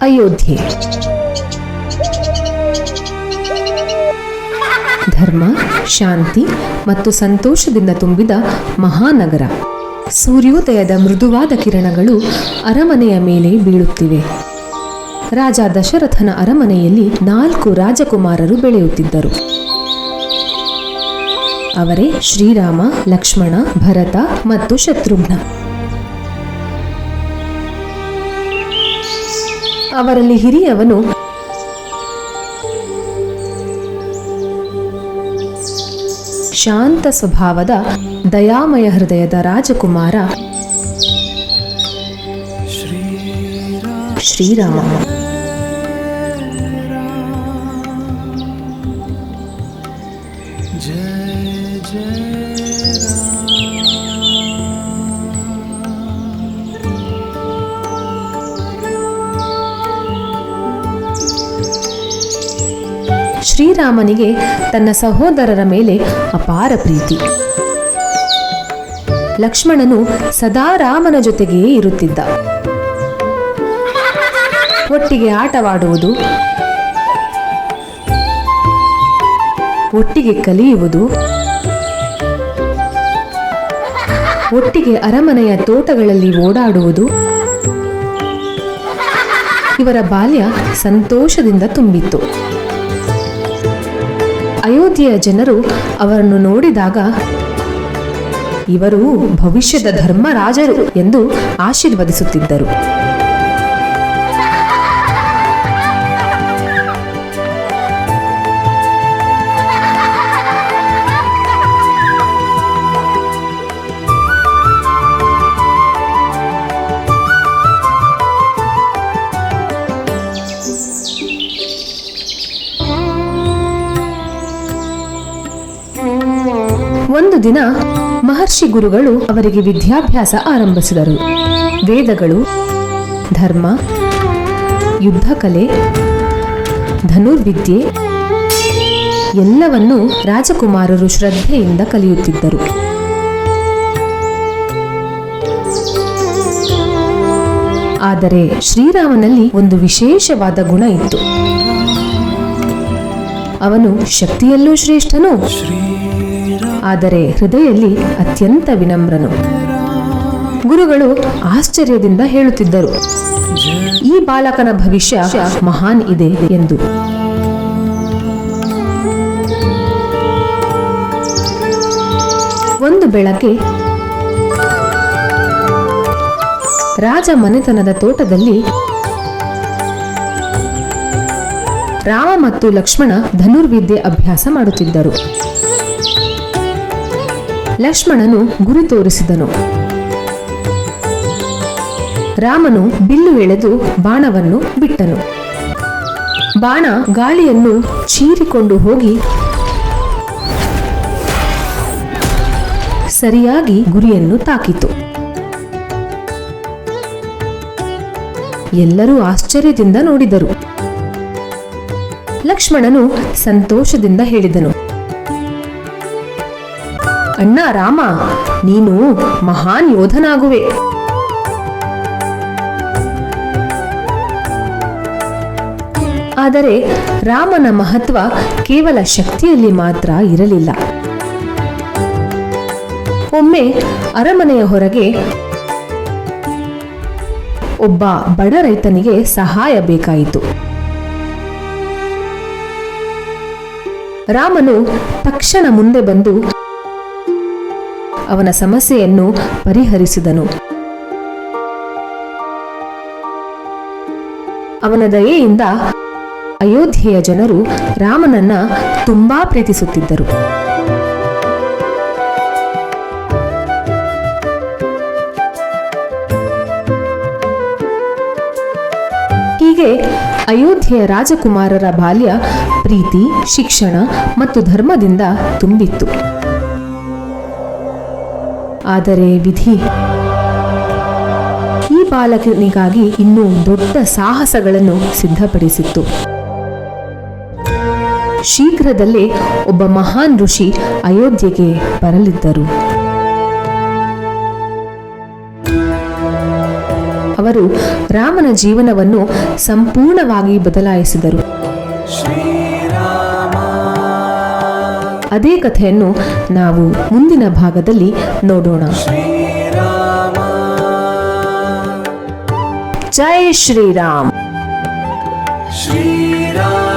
ಅಯೋಧ್ಯೆ. ಧರ್ಮ, ಶಾಂತಿ ಮತ್ತು ಸಂತೋಷದಿಂದ ತುಂಬಿದ ಮಹಾನಗರ. ಸೂರ್ಯೋದಯದ ಮೃದುವಾದ ಕಿರಣಗಳು ಅರಮನೆಯ ಮೇಲೆ ಬೀಳುತ್ತಿವೆ. ರಾಜ ದಶರಥನ ಅರಮನೆಯಲ್ಲಿ 4 ರಾಜಕುಮಾರರು ಬೆಳೆಯುತ್ತಿದ್ದರು. ಅವರೇ ಶ್ರೀರಾಮ, ಲಕ್ಷ್ಮಣ, ಭರತ ಮತ್ತು ಶತ್ರುಘ್ನ. ಅವರಲ್ಲಿ ಹಿರಿಯವನು ಶಾಂತ ಸ್ವಭಾವದ ದಯಾಮಯ ಹೃದಯದ ರಾಜಕುಮಾರ ಶ್ರೀರಾಮ. ಶ್ರೀರಾಮನಿಗೆ ತನ್ನ ಸಹೋದರರ ಮೇಲೆ ಅಪಾರ ಪ್ರೀತಿ. ಲಕ್ಷ್ಮಣನು ಸದಾ ರಾಮನ ಜೊತೆಗೇ ಇರುತ್ತಿದ್ದ. ಒಟ್ಟಿಗೆ ಆಟವಾಡುವುದು, ಒಟ್ಟಿಗೆ ಕಲಿಯುವುದು, ಒಟ್ಟಿಗೆ ಅರಮನೆಯ ತೋಟಗಳಲ್ಲಿ ಓಡಾಡುವುದು. ಇವರ ಬಾಲ್ಯ ಸಂತೋಷದಿಂದ ತುಂಬಿತ್ತು. ಅಯೋಧ್ಯೆಯ ಜನರು ಅವರನ್ನು ನೋಡಿದಾಗ ಇವರು ಭವಿಷ್ಯದ ಧರ್ಮರಾಜರು ಎಂದು ಆಶೀರ್ವದಿಸುತ್ತಿದ್ದರು. ಒಂದು ದಿನ ಮಹರ್ಷಿ ಗುರುಗಳು ಅವರಿಗೆ ವಿದ್ಯಾಭ್ಯಾಸ ಆರಂಭಿಸಿದರು. ವೇದಗಳು, ಧರ್ಮ, ಯುದ್ಧ ಕಲೆ, ಧನುರ್ವಿದ್ಯೆ ಎಲ್ಲವನ್ನೂ ರಾಜಕುಮಾರರು ಶ್ರದ್ಧೆಯಿಂದ ಕಲಿಯುತ್ತಿದ್ದರು. ಆದರೆ ಶ್ರೀರಾಮನಲ್ಲಿ ಒಂದು ವಿಶೇಷವಾದ ಗುಣ ಇತ್ತು. ಅವನು ಶಕ್ತಿಯಲ್ಲೂ ಶ್ರೇಷ್ಠನು, ಆದರೆ ಹೃದಯದಲ್ಲಿ ಅತ್ಯಂತ ವಿನಮ್ರನು. ಗುರುಗಳು ಆಶ್ಚರ್ಯದಿಂದ ಹೇಳುತ್ತಿದ್ದರು, ಈ ಬಾಲಕನ ಭವಿಷ್ಯ ಮಹಾನ್ ಇದೆ ಎಂದು. ಒಂದು ಬೆಳಗ್ಗೆ ರಾಜ ಮನೆತನದ ತೋಟದಲ್ಲಿ ರಾಮ ಮತ್ತು ಲಕ್ಷ್ಮಣ ಧನುರ್ವಿದ್ಯೆ ಅಭ್ಯಾಸ ಮಾಡುತ್ತಿದ್ದರು. ಲಕ್ಷ್ಮಣನು ಗುರಿ ತೋರಿಸಿದನು. ರಾಮನು ಬಿಲ್ಲು ಎಳೆದು ಬಾಣವನ್ನು ಬಿಟ್ಟನು. ಬಾಣ ಗಾಳಿಯನ್ನು ಚೀರಿಕೊಂಡು ಹೋಗಿ ಸರಿಯಾಗಿ ಗುರಿಯನ್ನು ತಾಕಿತು. ಎಲ್ಲರೂ ಆಶ್ಚರ್ಯದಿಂದ ನೋಡಿದರು. ಲಕ್ಷ್ಮಣನು ಸಂತೋಷದಿಂದ ಹೇಳಿದನು, ಅಣ್ಣ ರಾಮ, ನೀನು ಮಹಾನ್ ಯೋಧನಾಗುವೆ. ಆದರೆ ರಾಮನ ಮಹತ್ವ ಕೇವಲ ಶಕ್ತಿಯಲ್ಲಿ ಮಾತ್ರ ಇರಲಿಲ್ಲ. ಒಮ್ಮೆ ಅರಮನೆಯ ಹೊರಗೆ ಒಬ್ಬ ಬಡ ರೈತನಿಗೆ ಸಹಾಯ ಬೇಕಾಯಿತು. ರಾಮನು ತಕ್ಷಣ ಮುಂದೆ ಬಂದು ಅವನ ಸಮಸ್ಯೆಯನ್ನು ಪರಿಹರಿಸಿದನು. ಅವನ ದಯೆಯಿಂದ ಅಯೋಧ್ಯೆಯ ಜನರು ರಾಮನನ್ನ ತುಂಬಾ ಪ್ರೀತಿಸುತ್ತಿದ್ದರು. ಹೀಗೆ ಅಯೋಧ್ಯೆಯ ರಾಜಕುಮಾರರ ಬಾಲ್ಯ ಪ್ರೀತಿ, ಶಿಕ್ಷಣ ಮತ್ತು ಧರ್ಮದಿಂದ ತುಂಬಿತ್ತು. ಆದರೆ ವಿಧಿ ಈ ಬಾಲಕನಿಗಾಗಿ ಇನ್ನೂ ದೊಡ್ಡ ಸಾಹಸಗಳನ್ನು ಸಿದ್ಧಪಡಿಸಿತ್ತು. ಶೀಘ್ರದಲ್ಲೇ ಒಬ್ಬ ಮಹಾನ್ ಋಷಿ ಅಯೋಧ್ಯೆಗೆ ಬರಲಿದ್ದರು. ಅವರು ರಾಮನ ಜೀವನವನ್ನು ಸಂಪೂರ್ಣವಾಗಿ ಬದಲಾಯಿಸಿದರು. ಅದೇ ಕಥೆಯನ್ನು ನಾವು ಮುಂದಿನ ಭಾಗದಲ್ಲಿ ನೋಡೋಣ. ಜೈ ಶ್ರೀರಾಮ್. ಶ್ರೀರಾಮ.